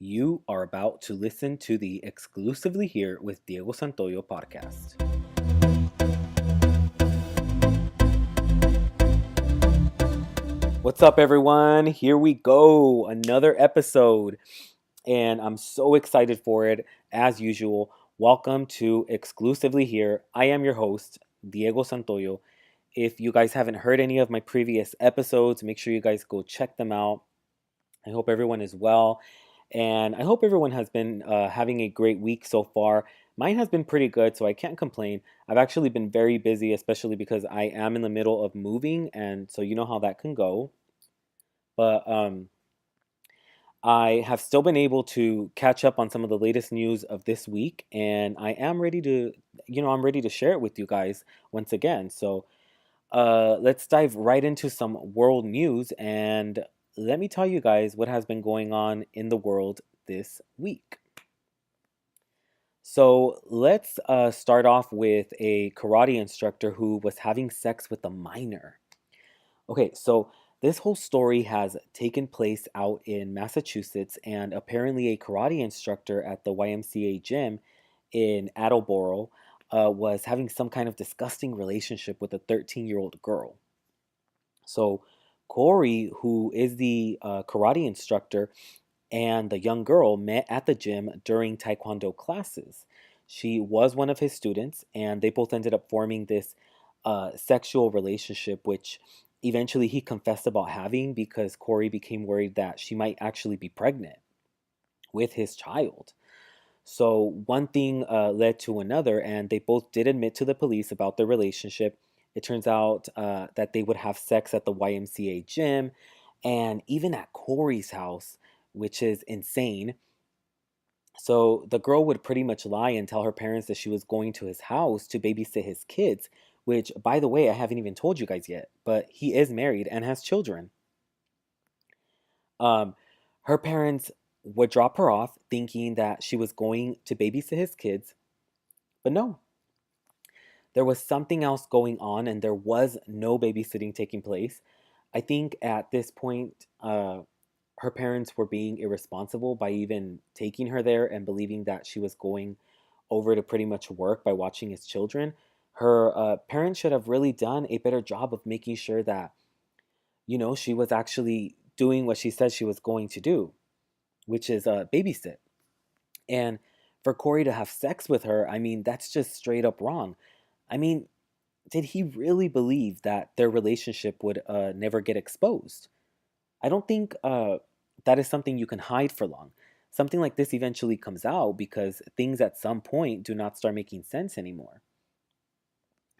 You are about to listen to the Exclusively Here with Diego Santoyo podcast. What's up, everyone? Here we go. Another episode, and I'm so excited for it as usual. Welcome to Exclusively Here. I am your host, Diego Santoyo. If you guys haven't heard any of my previous episodes, make sure you guys go check them out. I hope everyone is well. And I hope everyone has been having a great week so far. Mine has been pretty good, so I can't complain. I've actually been very busy, especially because I am in the middle of moving, and so you know how that can go. But I have still been able to catch up on some of the latest news of this week, and I am ready to, I'm ready to share it with you guys once again. So let's dive right into some world news and let me tell you guys what has been going on in the world this week. So let's start off with a karate instructor who was having sex with a minor. Okay, so this whole story has taken place out in Massachusetts, and apparently a karate instructor at the YMCA gym in Attleboro was having some kind of disgusting relationship with a 13-year-old girl. So Corey, who is the karate instructor, and the young girl met at the gym during Taekwondo classes. She was one of his students, and they both ended up forming this sexual relationship, which eventually he confessed about having because Corey became worried that she might actually be pregnant with his child. So one thing led to another, and they both did admit to the police about their relationship. It turns out that they would have sex at the YMCA gym and even at Corey's house, which is insane. So the girl would pretty much lie and tell her parents that she was going to his house to babysit his kids, which, by the way, I haven't even told you guys yet, but he is married and has children. Um, Her parents would drop her off thinking that she was going to babysit his kids, but no, there was something else going on and there was no babysitting taking place. I think at this point, her parents were being irresponsible by even taking her there and believing that she was going over to pretty much work by watching his children. Her parents should have really done a better job of making sure that, she was actually doing what she said she was going to do, which is babysit. And for Corey to have sex with her, I mean, that's just straight up wrong. I mean, did he really believe that their relationship would never get exposed? I don't think that is something you can hide for long. Something like this eventually comes out because things at some point do not start making sense anymore.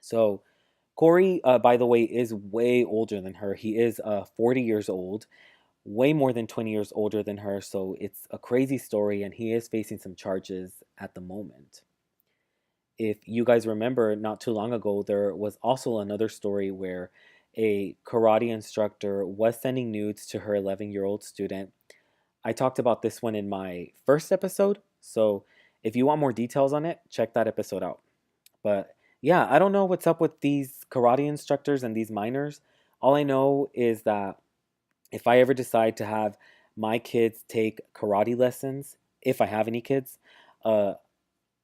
So, Corey, by the way, is way older than her. He is 40 years old, way more than 20 years older than her. So, it's a crazy story, and he is facing some charges at the moment. If you guys remember, not too long ago, there was also another story where a karate instructor was sending nudes to her 11-year-old student. I talked about this one in my first episode, so if you want more details on it, check that episode out. But yeah, I don't know what's up with these karate instructors and these minors. All I know is that if I ever decide to have my kids take karate lessons, if I have any kids, uh,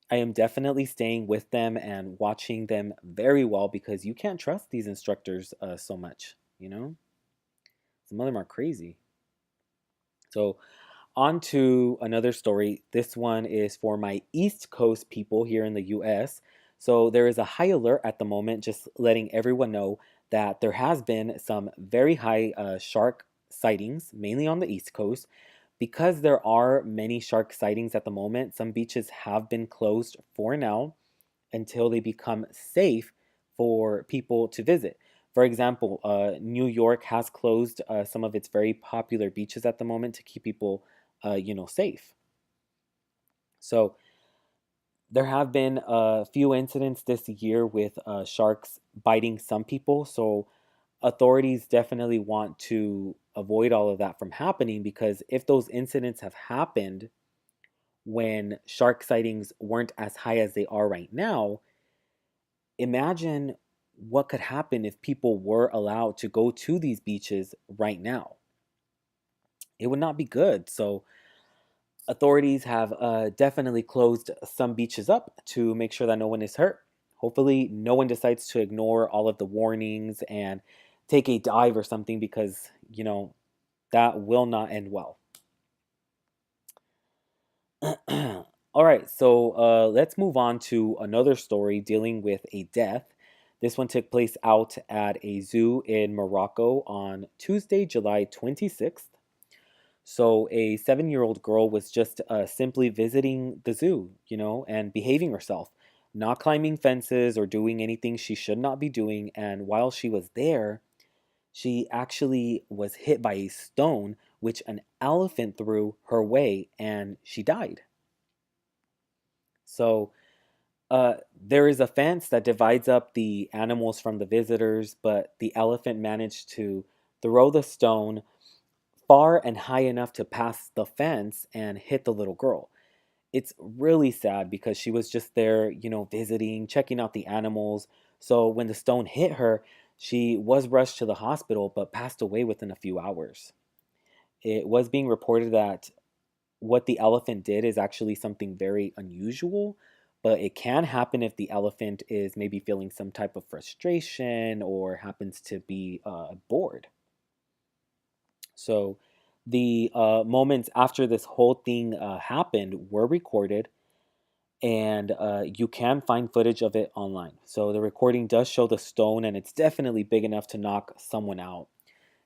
I am definitely staying with them and watching them very well because you can't trust these instructors so much, you know? Some of them are crazy. So, on to another story. This one is for my East Coast people here in the US. So, there is a high alert at the moment, just letting everyone know that there has been some very high shark sightings, mainly on the East Coast. Because there are many shark sightings at the moment, some beaches have been closed for now until they become safe for people to visit. For example, New York has closed some of its very popular beaches at the moment to keep people, safe. So there have been a few incidents this year with sharks biting some people. So authorities definitely want to avoid all of that from happening because if those incidents have happened when shark sightings weren't as high as they are right now, imagine what could happen if people were allowed to go to these beaches right now. It would not be good. So Authorities have definitely closed some beaches up to make sure that no one is hurt. Hopefully, no one decides to ignore all of the warnings and take a dive or something because, that will not end well. All right, so let's move on to another story dealing with a death. This one took place out at a zoo in Morocco on Tuesday, July 26th. So, a 7-year-old girl was just simply visiting the zoo, and behaving herself, not climbing fences or doing anything she should not be doing. And while she was there, she actually was hit by a stone, which an elephant threw her way, and she died. So, there is a fence that divides up the animals from the visitors, but the elephant managed to throw the stone far and high enough to pass the fence and hit the little girl. It's really sad because she was just there, visiting, checking out the animals. So when the stone hit her, she was rushed to the hospital but passed away within a few hours. It was being reported that what the elephant did is actually something very unusual, but it can happen if the elephant is maybe feeling some type of frustration or happens to be bored. So the moments after this whole thing happened were recorded, and you can find footage of it online. So the recording does show the stone, and it's definitely big enough to knock someone out,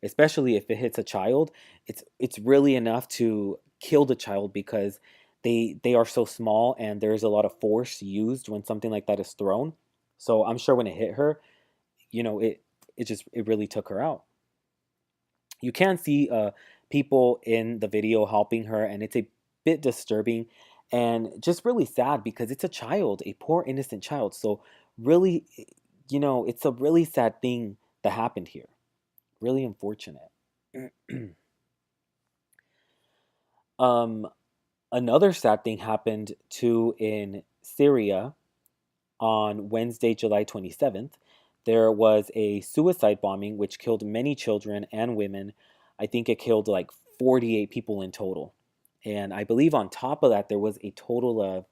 especially if it hits a child. It's really enough to kill the child because they are so small, and there's a lot of force used when something like that is thrown. So I'm sure when it hit her, it really took her out. You can see people in the video helping her, and it's a bit disturbing and just really sad because it's a child, a poor innocent child. So really, it's a really sad thing that happened here. Really unfortunate. um, Another sad thing happened too in Syria on Wednesday, July 27th. There was a suicide bombing which killed many children and women. I think it killed like 48 people in total. And I believe on top of that, there was a total of,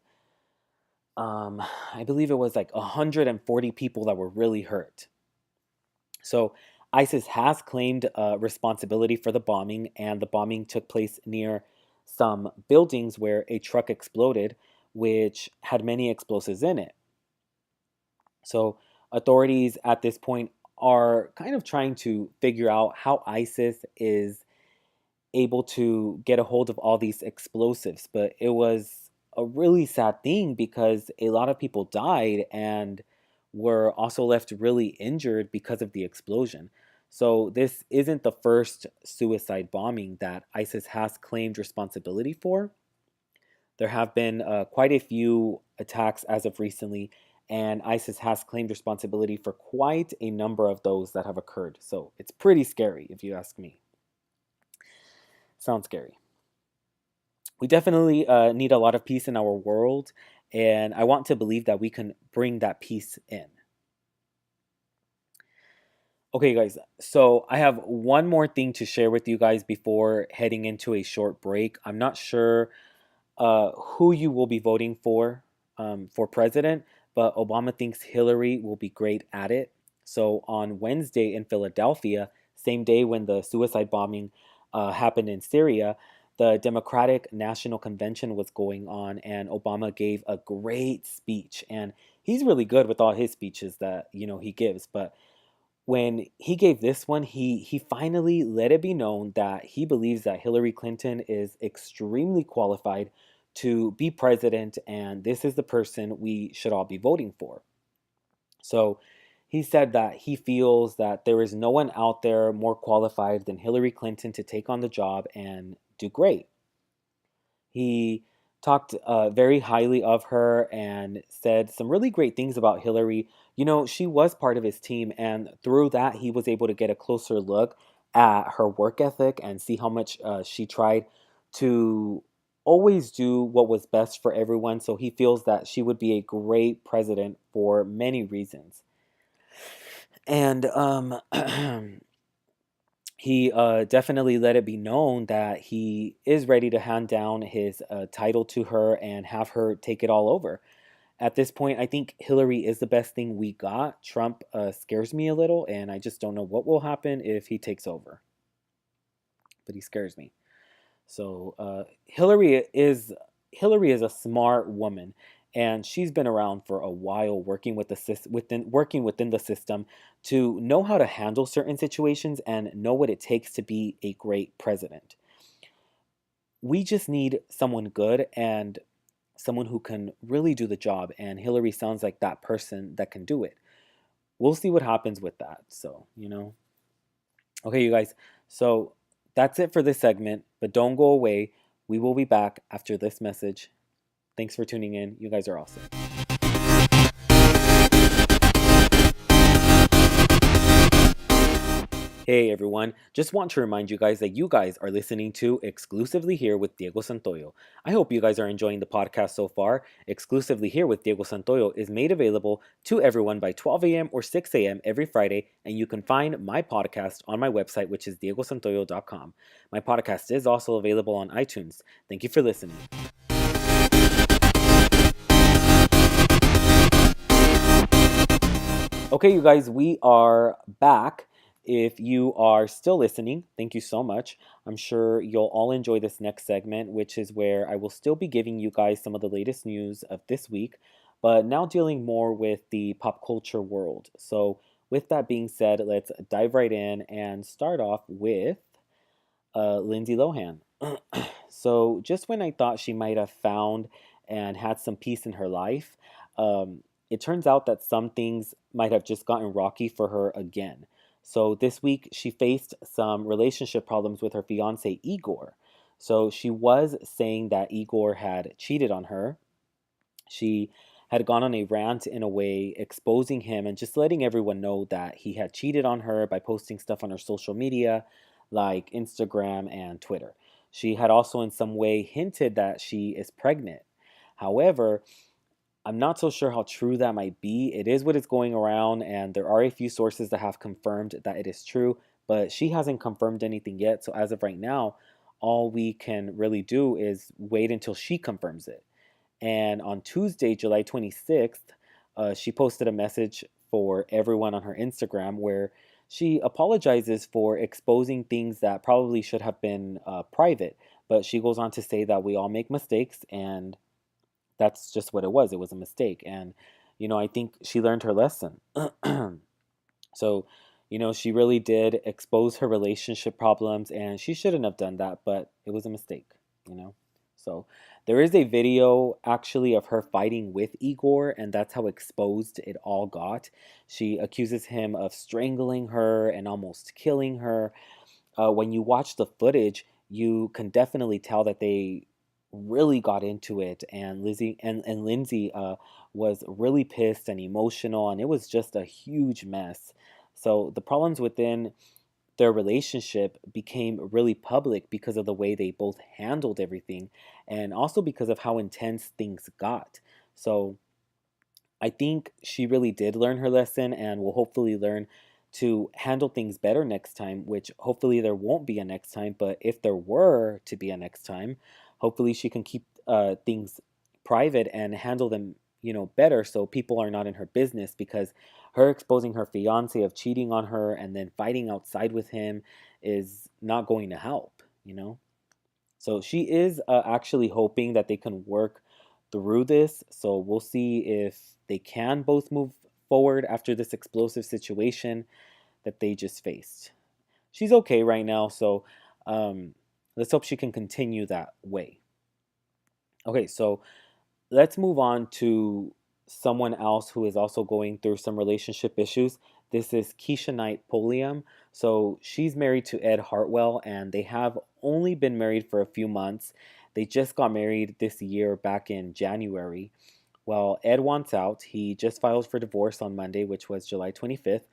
I believe it was like 140 people that were really hurt. So ISIS has claimed responsibility for the bombing, and the bombing took place near some buildings where a truck exploded, which had many explosives in it. So authorities at this point are kind of trying to figure out how ISIS is able to get a hold of all these explosives. But it was a really sad thing because a lot of people died and were also left really injured because of the explosion. So this isn't the first suicide bombing that ISIS has claimed responsibility for. There have been quite a few attacks as of recently, and ISIS has claimed responsibility for quite a number of those that have occurred. So it's pretty scary, if you ask me. Sounds scary. We definitely need a lot of peace in our world, and I want to believe that we can bring that peace in. Okay, guys, so I have one more thing to share with you guys before heading into a short break. I'm not sure who you will be voting for president, but Obama thinks Hillary will be great at it. So on Wednesday in Philadelphia, same day when the suicide bombing happened in Syria, the Democratic National Convention was going on, and Obama gave a great speech. And he's really good with all his speeches that he gives, but when he gave this one, he finally let it be known that he believes that Hillary Clinton is extremely qualified to be president, and this is the person we should all be voting for. So he said that he feels that there is no one out there more qualified than Hillary Clinton to take on the job and do great. He talked very highly of her and said some really great things about Hillary. She was part of his team, and through that, he was able to get a closer look at her work ethic and see how much she tried to always do what was best for everyone. So he feels that she would be a great president for many reasons. And he definitely let it be known that he is ready to hand down his title to her and have her take it all over. At this point, I think Hillary is the best thing we got. Trump scares me a little, and I just don't know what will happen if he takes over. But he scares me. So Hillary is a smart woman, and she's been around for a while, working with working within the system to know how to handle certain situations and know what it takes to be a great president. We just need someone good and someone who can really do the job, and Hillary sounds like that person that can do it. We'll see what happens with that. So. Okay, you guys. So that's it for this segment, but don't go away. We will be back after this message. Thanks for tuning in. You guys are awesome. Hey everyone, just want to remind you guys that you guys are listening to Exclusively Here with Diego Santoyo. I hope you guys are enjoying the podcast so far. Exclusively Here with Diego Santoyo is made available to everyone by 12 a.m. or 6 a.m. every Friday, and you can find my podcast on my website, which is diegosantoyo.com. My podcast is also available on iTunes. Thank you for listening. Okay, you guys, we are back. If you are still listening, thank you so much. I'm sure you'll all enjoy this next segment, which is where I will still be giving you guys some of the latest news of this week, but now dealing more with the pop culture world. So, with that being said, let's dive right in and start off with Lindsay Lohan. So, just when I thought she might have found and had some peace in her life, it turns out that some things might have just gotten rocky for her again. So, this week she faced some relationship problems with her fiance, Igor. So, she was saying that Igor had cheated on her. She had gone on a rant in a way, exposing him and just letting everyone know that he had cheated on her by posting stuff on her social media like Instagram and Twitter. She had also, in some way, hinted that she is pregnant. However, I'm not so sure how true that might be. It is what is going around, and there are a few sources that have confirmed that it is true, but she hasn't confirmed anything yet. So, as of right now, all we can really do is wait until she confirms it. And on Tuesday, July 26th, she posted a message for everyone on her Instagram where she apologizes for exposing things that probably should have been private. But she goes on to say that we all make mistakes, and that's just what it was. It was a mistake. And, I think she learned her lesson. So, she really did expose her relationship problems, and she shouldn't have done that, but it was a mistake, you know? So, there is a video actually of her fighting with Igor, and that's how exposed it all got. She accuses him of strangling her and almost killing her. When you watch the footage, you can definitely tell that they really got into it, and Lindsay was really pissed and emotional, and it was just a huge mess. So the problems within their relationship became really public because of the way they both handled everything, and also because of how intense things got. So I think she really did learn her lesson and will hopefully learn to handle things better next time, which hopefully there won't be a next time. But if there were to be a next time, hopefully she can keep things private and handle them, better so people are not in her business, because her exposing her fiance of cheating on her and then fighting outside with him is not going to help. So she is actually hoping that they can work through this. So we'll see if they can both move forward after this explosive situation that they just faced. She's okay right now, so um, let's hope she can continue that way. Okay, so let's move on to someone else who is also going through some relationship issues. This is Keisha Knight Pulliam. So she's married to Ed Hartwell, and they have only been married for a few months. They just got married this year back in January. Well, Ed wants out. He just filed for divorce on Monday, which was July 25th.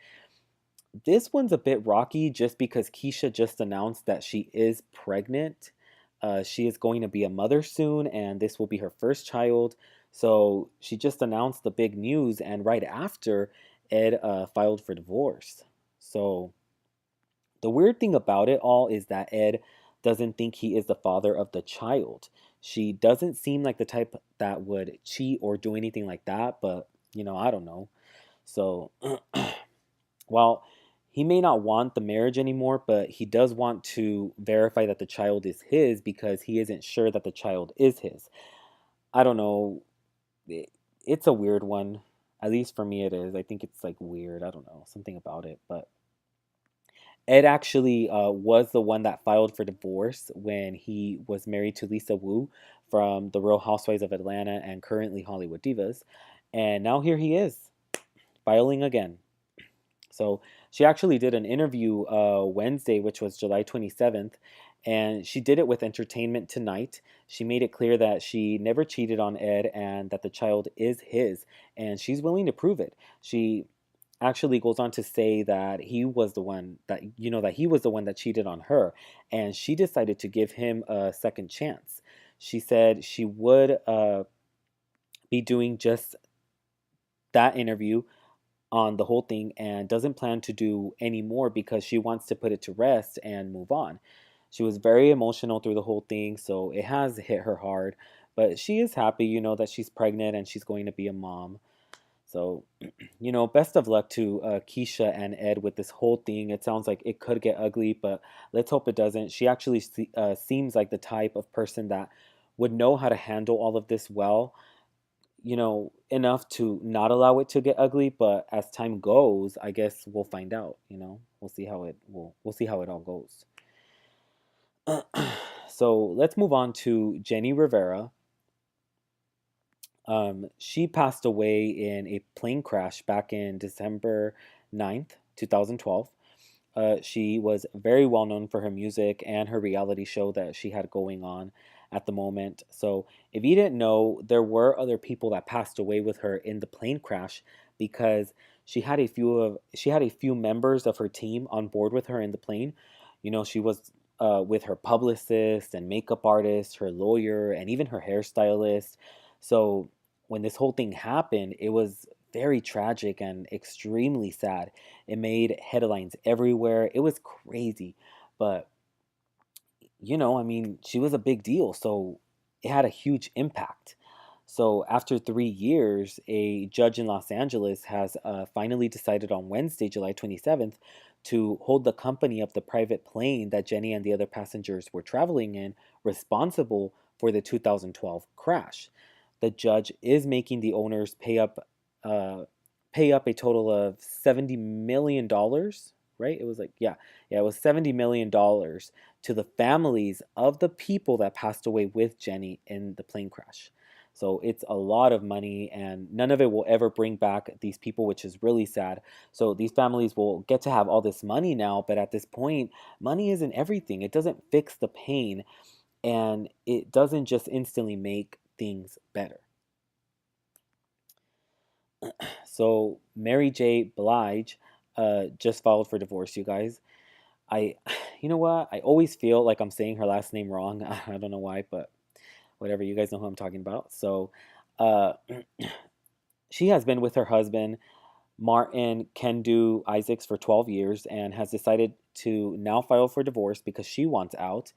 This one's a bit rocky just because Keisha just announced that she is pregnant. She is going to be a mother soon, and this will be her first child. So she just announced the big news, and right after, Ed filed for divorce. So The weird thing about it all is that Ed doesn't think he is the father of the child. She doesn't seem like the type that would cheat or do anything like that, but I don't know. So, while he may not want the marriage anymore, but he does want to verify that the child is his because he isn't sure that the child is his. I don't know. It, it's a weird one. At least for me, it is. I think it's like weird. I don't know. Something about it. But Ed actually was the one that filed for divorce when he was married to Lisa Wu from The Real Housewives of Atlanta and currently Hollywood Divas. And now here he is, filing again. So she actually did an interview Wednesday, which was July 27th, and she did it with Entertainment Tonight. She made it clear that she never cheated on Ed and that the child is his, and she's willing to prove it. She actually goes on to say that he was the one that cheated on her, and she decided to give him a second chance. She said she would be doing just that interview on the whole thing and doesn't plan to do any more because she wants to put it to rest and move on. She was very emotional through the whole thing, so it has hit her hard. But she is happy, that she's pregnant and she's going to be a mom. So, best of luck to Keisha and Ed with this whole thing. It sounds like it could get ugly, but let's hope it doesn't. She actually seems like the type of person that would know how to handle all of this well, enough to not allow it to get ugly, but as time goes, I guess we'll find out. We'll see how it all goes. So let's move on to Jenny Rivera. She passed away in a plane crash back in December 9th, 2012. She was very well known for her music and her reality show that she had going on at the moment. So, if you didn't know, there were other people that passed away with her in the plane crash because she had a few members of her team on board with her in the plane. She was with her publicist and makeup artist, her lawyer, and even her hairstylist. So, when this whole thing happened, it was very tragic and extremely sad. It made headlines everywhere. It was crazy. But, I mean, she was a big deal. So it had a huge impact. So after 3 years, a judge in Los Angeles has finally decided on Wednesday, July 27th, to hold the company of the private plane that Jenny and the other passengers were traveling in responsible for the 2012 crash. The judge is making the owners uh, pay up a total of $70 million, right? It was like, yeah, it was $70 million to the families of the people that passed away with Jenny in the plane crash. So it's a lot of money, and none of it will ever bring back these people, which is really sad. So these families will get to have all this money now, but at this point, money isn't everything. It doesn't fix the pain, and it doesn't just instantly make things better. So Mary J. Blige just filed for divorce, you guys. I, you know what? I always feel like I'm saying her last name wrong. I don't know why, but whatever. You guys know who I'm talking about. So, uh, she has been with her husband, Martin Kendu Isaacs, for 12 years and has decided to now file for divorce because she wants out.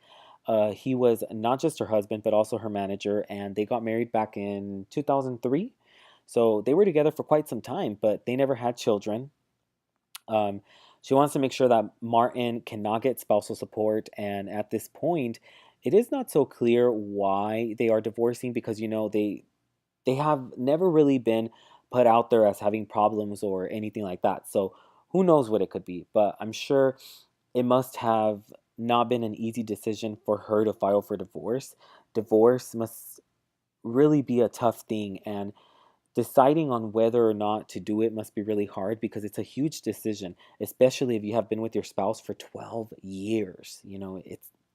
He was not just her husband, but also her manager, and they got married back in 2003. So they were together for quite some time, but they never had children. Um, she wants to make sure that Martin cannot get spousal support, and at this point, it is not so clear why they are divorcing because they have never really been put out there as having problems or anything like that. So who knows what it could be? But I'm sure it must have not been an easy decision for her to file for divorce. Divorce must really be a tough thing, and deciding on whether or not to do it must be really hard because it's a huge decision, especially if you have been with your spouse for 12 years.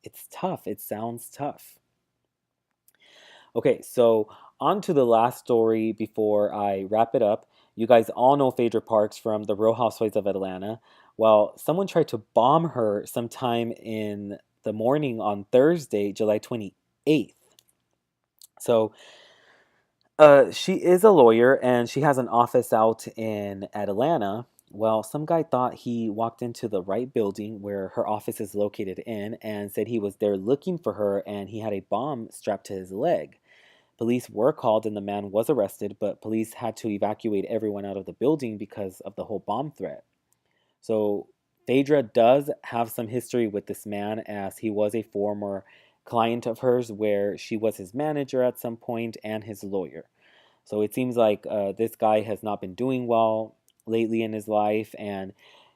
It's tough. It sounds tough. Okay, so on to the last story before I wrap it up. You guys all know Phaedra Parks from The Real Housewives of Atlanta. Well, someone tried to bomb her sometime in the morning on Thursday, July 28th. So, she is a lawyer and she has an office out in Atlanta. Well, some guy thought he walked into the right building where her office is located in and said he was there looking for her and he had a bomb strapped to his leg. Police were called and the man was arrested, but police had to evacuate everyone out of the building because of the whole bomb threat. So, Phaedra does have some history with this man as he was a former client of hers where she was his manager at some point and his lawyer. So it seems like this guy has not been doing well lately in his life, and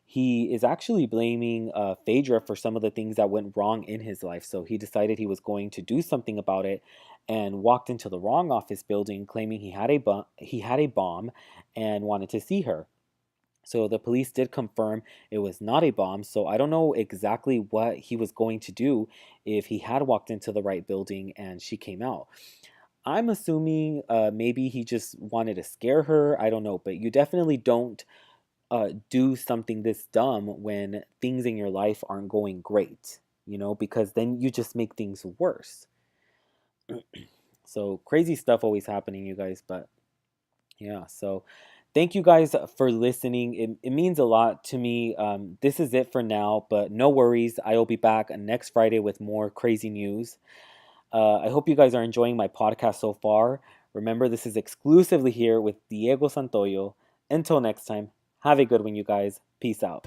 he is actually blaming Phaedra for some of the things that went wrong in his life. So he decided he was going to do something about it, and walked into the wrong office building, claiming he had a bomb, and wanted to see her. So the police did confirm it was not a bomb. So I don't know exactly what he was going to do if he had walked into the right building and she came out. I'm assuming maybe he just wanted to scare her. I don't know, but you definitely don't do something this dumb when things in your life aren't going great, because then you just make things worse. So crazy stuff always happening, you guys. But yeah, so thank you guys for listening. It means a lot to me. This is it for now, but no worries. I will be back next Friday with more crazy news. I hope you guys are enjoying my podcast so far. Remember, this is exclusively here with Diego Santoyo. Until next time, have a good one, you guys. Peace out.